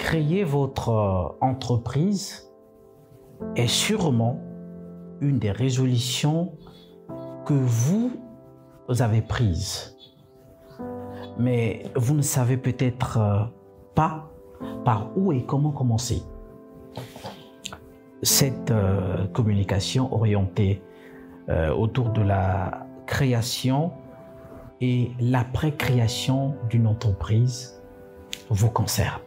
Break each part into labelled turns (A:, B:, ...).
A: créer votre entreprise est sûrement une des résolutions que vous avez prises. Mais vous ne savez peut-être pas par où et comment commencer. Cette communication orientée autour de la création et l'après-création d'une entreprise vous concerne.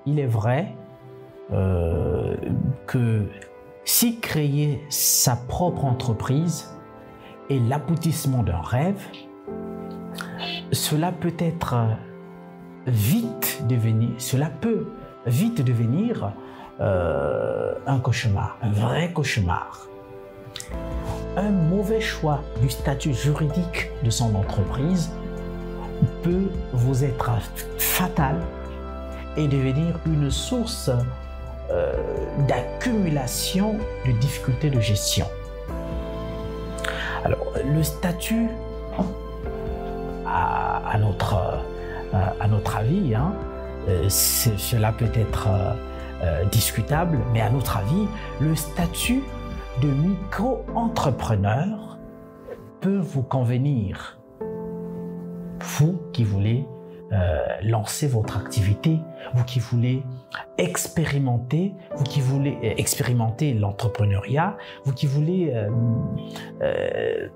A: Il est vrai que si créer sa propre entreprise est l'aboutissement d'un rêve, cela peut vite devenir un cauchemar, un vrai cauchemar. Un mauvais choix du statut juridique de son entreprise peut vous être fatal et devenir une source d'accumulation de difficultés de gestion. Alors, le statut, à notre avis, cela peut être discutable, mais à notre avis, le statut de micro-entrepreneur peut vous convenir. Vous qui voulez lancer votre activité, vous qui voulez expérimenter l'entrepreneuriat, vous qui voulez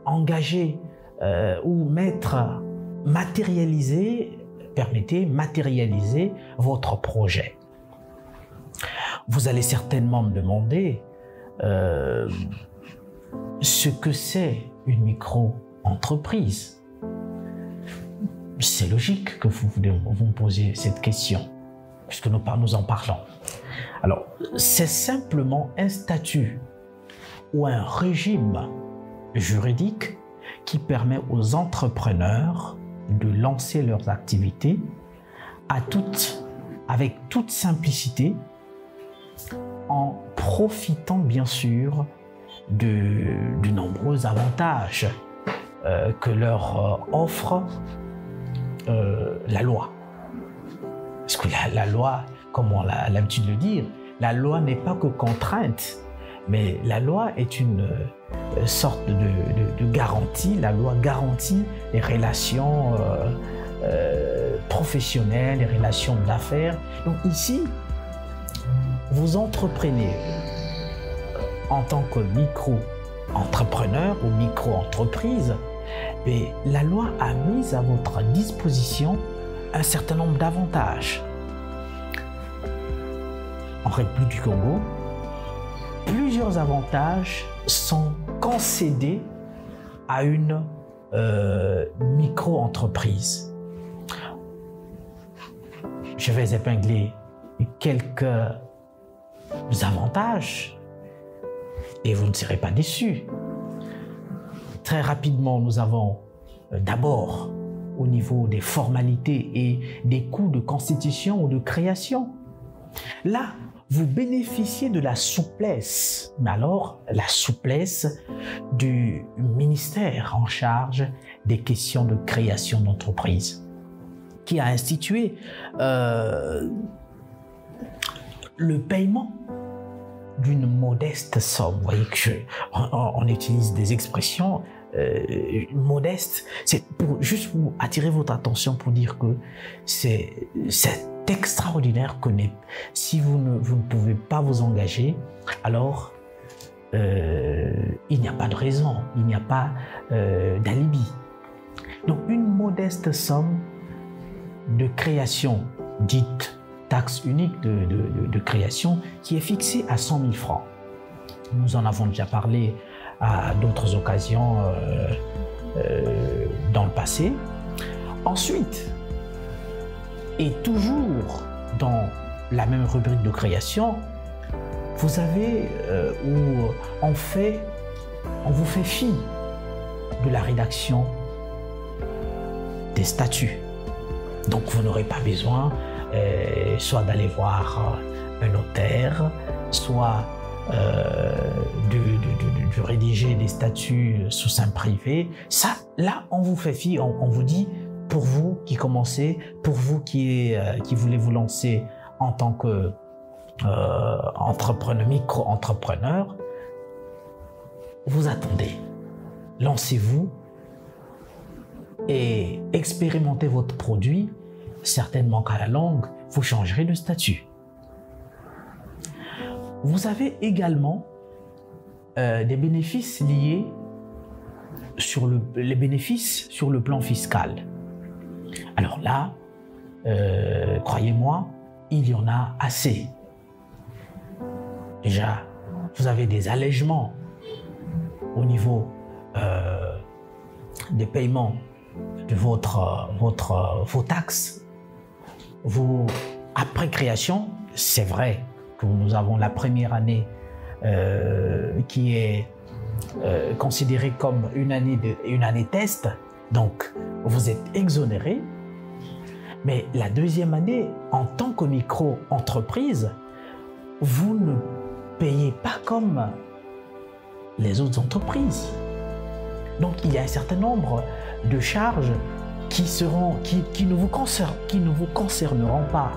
A: engager ou matérialiser votre projet. Vous allez certainement me demander ce que c'est une micro-entreprise. C'est logique que vous me posiez cette question, puisque nous en parlons. Alors, c'est simplement un statut ou un régime juridique qui permet aux entrepreneurs de lancer leurs activités avec toute simplicité, en profitant bien sûr de nombreux avantages que leur offre la loi. Parce que la loi, comme on a l'habitude de le dire, la loi n'est pas que contrainte, mais la loi est une sorte de garantie. La loi garantit les relations professionnelles, les relations d'affaires. Donc ici, vous entreprenez en tant que micro-entrepreneur ou micro-entreprise, et la loi a mis à votre disposition un certain nombre d'avantages. En République du Congo, plusieurs avantages sont concédés à une micro-entreprise. Je vais épingler quelques avantages et vous ne serez pas déçus. Très rapidement, nous avons d'abord, au niveau des formalités et des coûts de constitution ou de création, là, vous bénéficiez de la souplesse, mais alors la souplesse du ministère en charge des questions de création d'entreprise, qui a institué le paiement d'une modeste somme. Vous voyez qu'on utilise des expressions modestes. C'est juste pour attirer votre attention pour dire que c'est extraordinaire que si vous ne pouvez pas vous engager, alors il n'y a pas de raison, il n'y a pas d'alibi. Donc une modeste somme de création, dite taxe unique de création, qui est fixée à 100 000 francs. Nous en avons déjà parlé à d'autres occasions dans le passé. Ensuite, et toujours dans la même rubrique de création, vous avez où on vous fait fi de la rédaction des statuts. Donc vous n'aurez pas besoin soit d'aller voir un notaire, soit de rédiger des statuts sous seing privé. Ça, là, on vous fait fi, on vous dit, pour vous qui commencez, pour vous qui voulez vous lancer en tant que entrepreneur, micro-entrepreneur, vous attendez. Lancez-vous et expérimentez votre produit. Certainement qu'à la longue, vous changerez de statut. Vous avez également des bénéfices liés les bénéfices sur le plan fiscal. Alors là, croyez-moi, il y en a assez. Déjà, vous avez des allègements au niveau des paiements de vos taxes. Après création, c'est vrai que nous avons la première année qui est considérée comme une année test, donc vous êtes exonéré. Mais la deuxième année, en tant que micro-entreprise, vous ne payez pas comme les autres entreprises. Donc il y a un certain nombre de charges qui ne vous concerneront pas.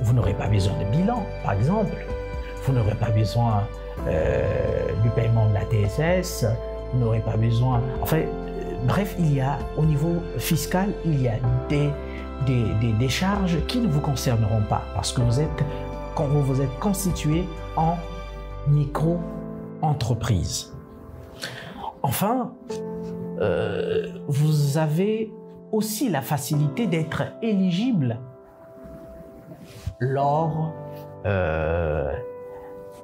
A: Vous n'aurez pas besoin de bilan, par exemple. Vous n'aurez pas besoin du paiement de la TSS. Vous n'aurez pas besoin... Enfin, bref, au niveau fiscal, il y a des charges qui ne vous concerneront pas parce que vous êtes constitué en micro-entreprise. Enfin, vous avez aussi la facilité d'être éligible lors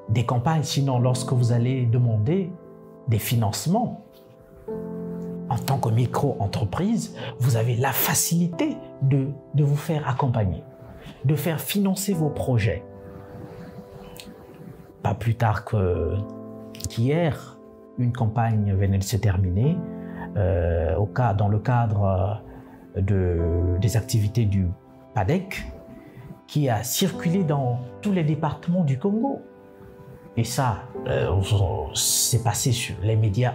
A: des campagnes. Sinon, lorsque vous allez demander des financements en tant que micro-entreprise, vous avez la facilité de vous faire accompagner, de faire financer vos projets. Pas plus tard qu'hier, une campagne venait de se terminer dans le cadre des activités du PADEC qui a circulé dans tous les départements du Congo. Et ça, c'est passé sur les médias,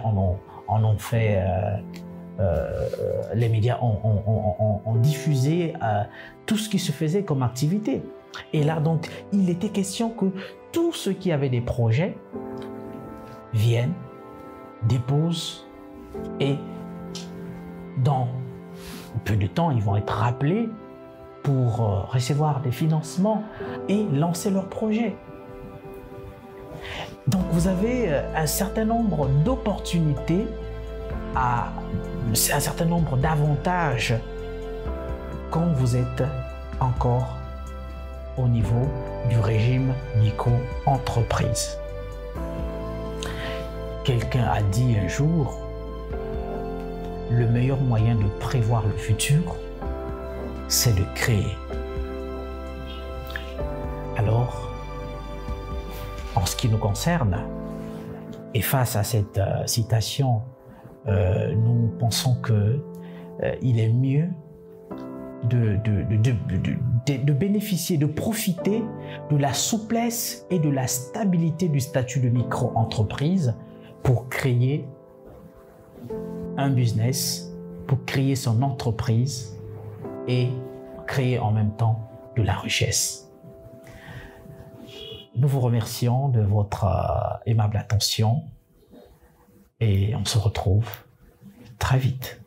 A: les médias ont diffusé tout ce qui se faisait comme activité. Et là, donc, il était question que tous ceux qui avaient des projets viennent, déposent et dans peu de temps, ils vont être rappelés pour recevoir des financements et lancer leur projet. Donc, vous avez un certain nombre d'opportunités, un certain nombre d'avantages quand vous êtes encore au niveau du régime micro-entreprise. Quelqu'un a dit un jour, le meilleur moyen de prévoir le futur, c'est de créer. Alors, en ce qui nous concerne, et face à cette citation, nous pensons qu'il est mieux de bénéficier, de profiter de la souplesse et de la stabilité du statut de micro-entreprise pour créer un business, pour créer son entreprise et créer en même temps de la richesse. Nous vous remercions de votre aimable attention et on se retrouve très vite.